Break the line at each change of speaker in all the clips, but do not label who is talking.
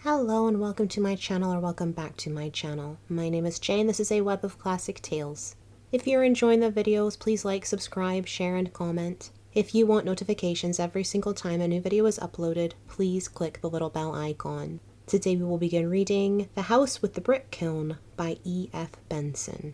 Hello and welcome to my channel, or welcome back to my channel. My name is Jay and this is a web of classic tales. If you're enjoying the videos, please like, subscribe, share, and comment. If you want notifications every single time a new video is uploaded, please click the little bell icon. Today we will begin reading The House with the Brick-Kiln by E.F. Benson.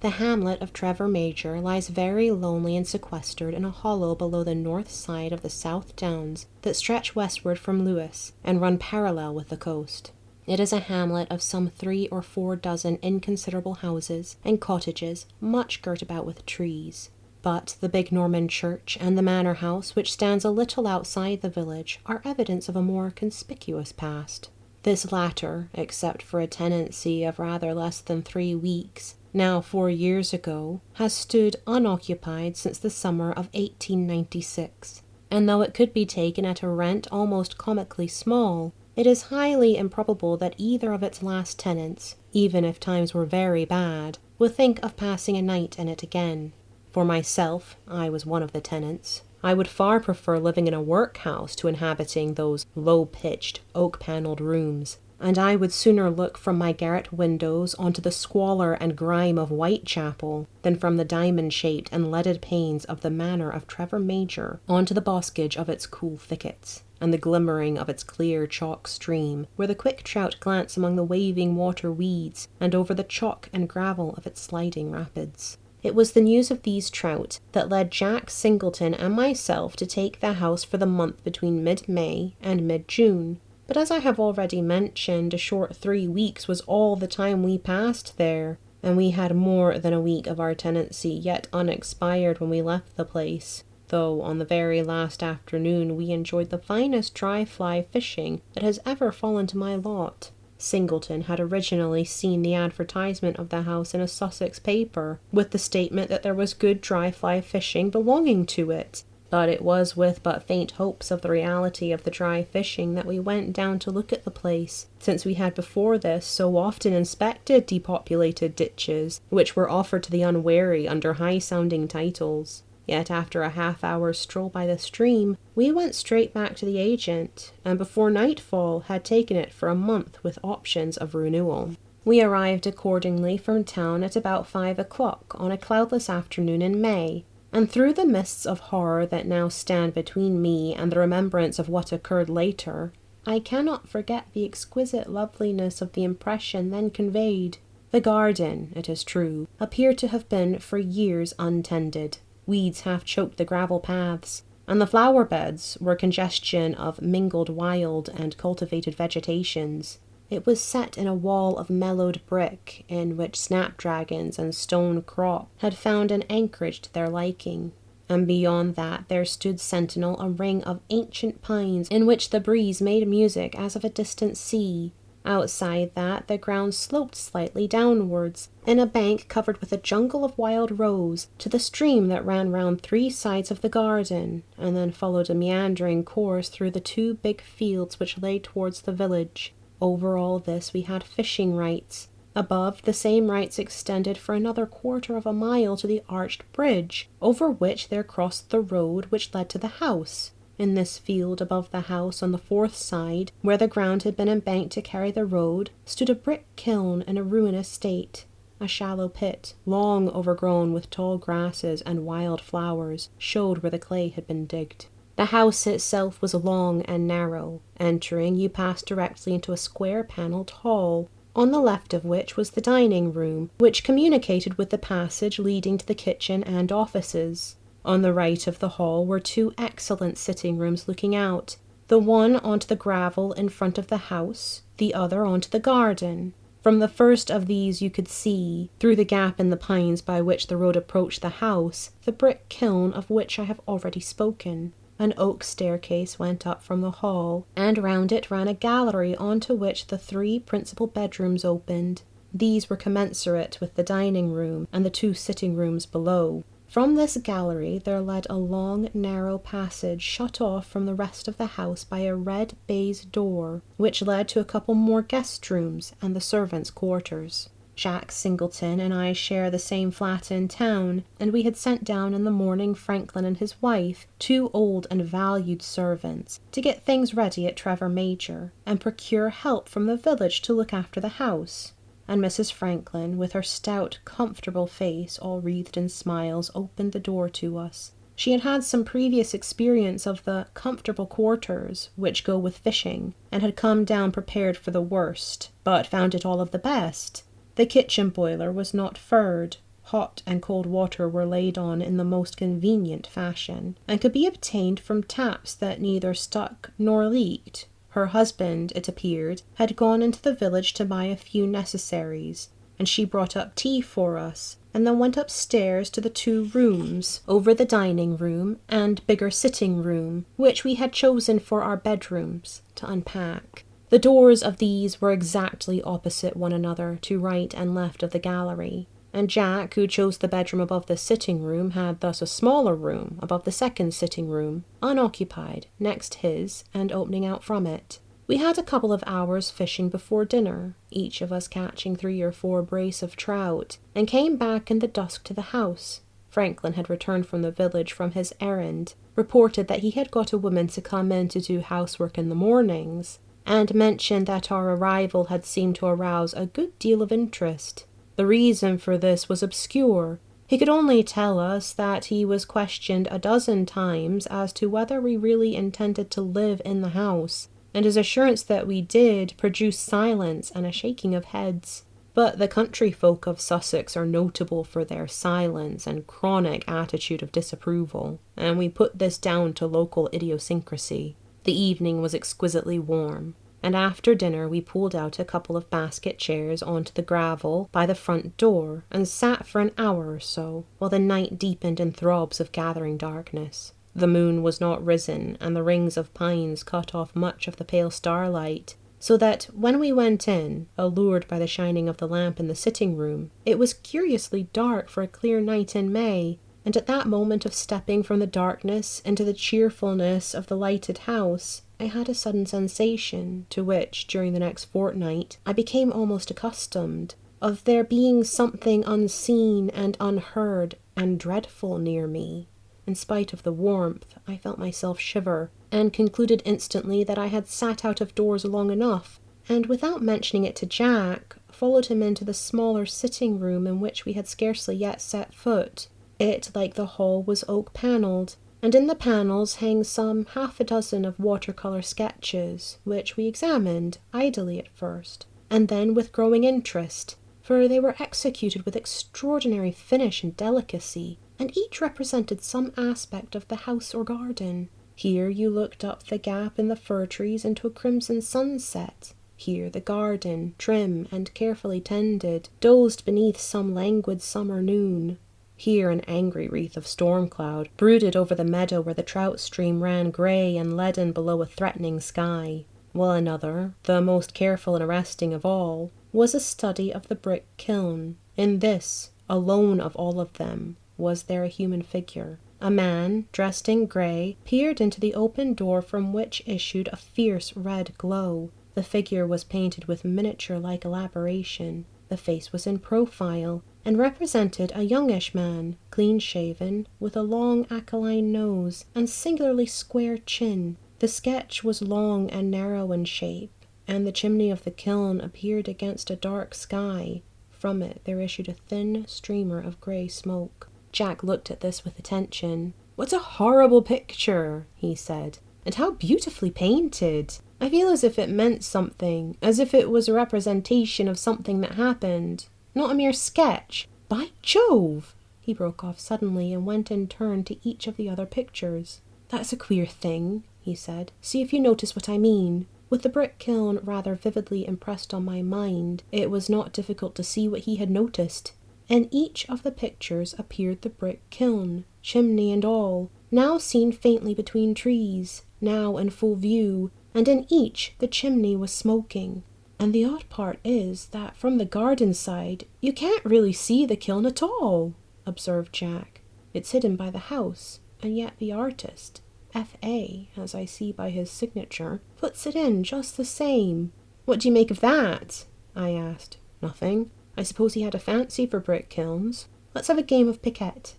The hamlet of Trevor Major lies very lonely and sequestered in a hollow below the north side of the South Downs that stretch westward from Lewes and run parallel with the coast. It is a hamlet of some 3 or 4 dozen inconsiderable houses and cottages, much girt about with trees. But the big Norman church and the manor house, which stands a little outside the village, are evidence of a more conspicuous past. This latter, except for a tenancy of rather less than 3 weeks, now 4 years ago, has stood unoccupied since the summer of 1896, and though it could be taken at a rent almost comically small, it is highly improbable that either of its last tenants, even if times were very bad, would think of passing a night in it again. For myself, I was one of the tenants. I would far prefer living in a workhouse to inhabiting those low-pitched, oak-panelled rooms, and I would sooner look from my garret windows onto the squalor and grime of Whitechapel than from the diamond-shaped and leaded panes of the manor of Trevor Major onto the boskage of its cool thickets, and the glimmering of its clear chalk stream, where the quick trout glance among the waving water weeds, and over the chalk and gravel of its sliding rapids. It was the news of these trout that led Jack Singleton and myself to take the house for the month between mid-May and mid-June. But as I have already mentioned, a short 3 weeks was all the time we passed there, and we had more than a week of our tenancy yet unexpired when we left the place, though on the very last afternoon we enjoyed the finest dry-fly fishing that has ever fallen to my lot. Singleton had originally seen the advertisement of the house in a Sussex paper, with the statement that there was good dry-fly fishing belonging to it, but it was with but faint hopes of the reality of the dry fishing that we went down to look at the place, since we had before this so often inspected depopulated ditches, which were offered to the unwary under high-sounding titles. Yet after a half-hour's stroll by the stream, we went straight back to the agent, and before nightfall had taken it for a month with options of renewal. We arrived accordingly from town at about 5 o'clock on a cloudless afternoon in May, and through the mists of horror that now stand between me and the remembrance of what occurred later, I cannot forget the exquisite loveliness of the impression then conveyed. The garden, it is true, appeared to have been for years untended. Weeds half choked the gravel paths, and the flower beds were congestion of mingled wild and cultivated vegetations. It was set in a wall of mellowed brick, in which snapdragons and stone crop had found an anchorage to their liking, and beyond that there stood sentinel a ring of ancient pines in which the breeze made music as of a distant sea. Outside that, the ground sloped slightly downwards, in a bank covered with a jungle of wild rose, to the stream that ran round 3 sides of the garden, and then followed a meandering course through the 2 big fields which lay towards the village. Over all this we had fishing rights. Above, the same rights extended for another 1/4 of a mile to the arched bridge, over which there crossed the road which led to the house. In this field above the house on the 4th side, where the ground had been embanked to carry the road, stood a brick-kiln in a ruinous state. A shallow pit, long overgrown with tall grasses and wild flowers, showed where the clay had been digged. The house itself was long and narrow. Entering, you passed directly into a square-panelled hall, on the left of which was the dining room, which communicated with the passage leading to the kitchen and offices. On the right of the hall were 2 excellent sitting rooms looking out, the one onto the gravel in front of the house, the other onto the garden. From the first of these you could see, through the gap in the pines by which the road approached the house, the brick-kiln of which I have already spoken. An oak staircase went up from the hall, and round it ran a gallery onto which the 3 principal bedrooms opened. These were commensurate with the dining room and the 2 sitting rooms below. From this gallery there led a long, narrow passage shut off from the rest of the house by a red baize door, which led to a couple more guest rooms and the servants' quarters. Jack Singleton and I share the same flat in town, and we had sent down in the morning Franklin and his wife, 2 old and valued servants, to get things ready at Trevor Major, and procure help from the village to look after the house. And Mrs. Franklin, with her stout, comfortable face all wreathed in smiles, opened the door to us. She had had some previous experience of the comfortable quarters which go with fishing, and had come down prepared for the worst, but found it all of the best. The kitchen boiler was not furred. Hot and cold water were laid on in the most convenient fashion, and could be obtained from taps that neither stuck nor leaked. Her husband, it appeared, had gone into the village to buy a few necessaries, and she brought up tea for us, and then went upstairs to the 2 rooms over the dining room and bigger sitting room, which we had chosen for our bedrooms, to unpack. The doors of these were exactly opposite one another, to right and left of the gallery, and Jack, who chose the bedroom above the sitting room, had thus a smaller room above the second sitting room, unoccupied, next his, and opening out from it. We had a couple of hours fishing before dinner, each of us catching 3 or 4 brace of trout, and came back in the dusk to the house. Franklin had returned from the village from his errand, reported that he had got a woman to come in to do housework in the mornings, and mentioned that our arrival had seemed to arouse a good deal of interest. The reason for this was obscure. He could only tell us that he was questioned a dozen times as to whether we really intended to live in the house, and his assurance that we did produced silence and a shaking of heads. But the country folk of Sussex are notable for their silence and chronic attitude of disapproval, and we put this down to local idiosyncrasy. The evening was exquisitely warm, and after dinner we pulled out a couple of basket chairs onto the gravel by the front door and sat for an hour or so, while the night deepened in throbs of gathering darkness. The moon was not risen, and the rings of pines cut off much of the pale starlight, so that when we went in, allured by the shining of the lamp in the sitting room, it was curiously dark for a clear night in May, and at that moment of stepping from the darkness into the cheerfulness of the lighted house, I had a sudden sensation, to which, during the next fortnight, I became almost accustomed, of there being something unseen and unheard and dreadful near me. In spite of the warmth, I felt myself shiver, and concluded instantly that I had sat out of doors long enough, and without mentioning it to Jack, followed him into the smaller sitting room in which we had scarcely yet set foot. It, like the hall, was oak-panelled, and in the panels hang some 6 of watercolour sketches, which we examined idly at first, and then with growing interest, for they were executed with extraordinary finish and delicacy, and each represented some aspect of the house or garden. Here you looked up the gap in the fir trees into a crimson sunset. Here the garden, trim and carefully tended, dozed beneath some languid summer noon. Here an angry wreath of storm cloud brooded over the meadow where the trout stream ran grey and leaden below a threatening sky, while another, the most careful and arresting of all, was a study of the Brick-Kiln. In this, alone of all of them, was there a human figure. A man, dressed in grey, peered into the open door from which issued a fierce red glow. The figure was painted with miniature-like elaboration. The face was in profile, and represented a youngish man, clean-shaven, with a long aquiline nose and singularly square chin. The sketch was long and narrow in shape, and the chimney of the kiln appeared against a dark sky. From it there issued a thin streamer of grey smoke. Jack looked at this with attention. "What a horrible picture," he said, "and how beautifully painted! I feel as if it meant something, as if it was a representation of something that happened, not a mere sketch. By Jove!" He broke off suddenly and went in turn to each of the other pictures. "That's a queer thing," he said. "See if you notice what I mean." With the Brick-Kiln rather vividly impressed on my mind, it was not difficult to see what he had noticed. In each of the pictures appeared the Brick-Kiln, chimney and all, now seen faintly between trees, now in full view, and in each the chimney was smoking. And the odd part is that from the garden side you can't really see the kiln at all, observed Jack. It's hidden by the house, and yet the artist, F.A., as I see by his signature, puts it in just the same. What do you make of that? I asked. Nothing. I suppose he had a fancy for brick kilns. Let's have a game of piquet.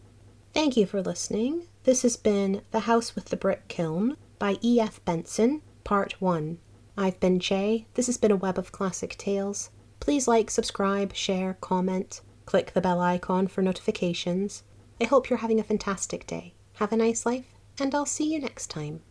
Thank you for listening. This has been The House with the Brick Kiln by E.F. Benson, Part 1. I've been Che. This has been a Web of Classic Tales. Please like, subscribe, share, comment. Click the bell icon for notifications. I hope you're having a fantastic day. Have a nice life, and I'll see you next time.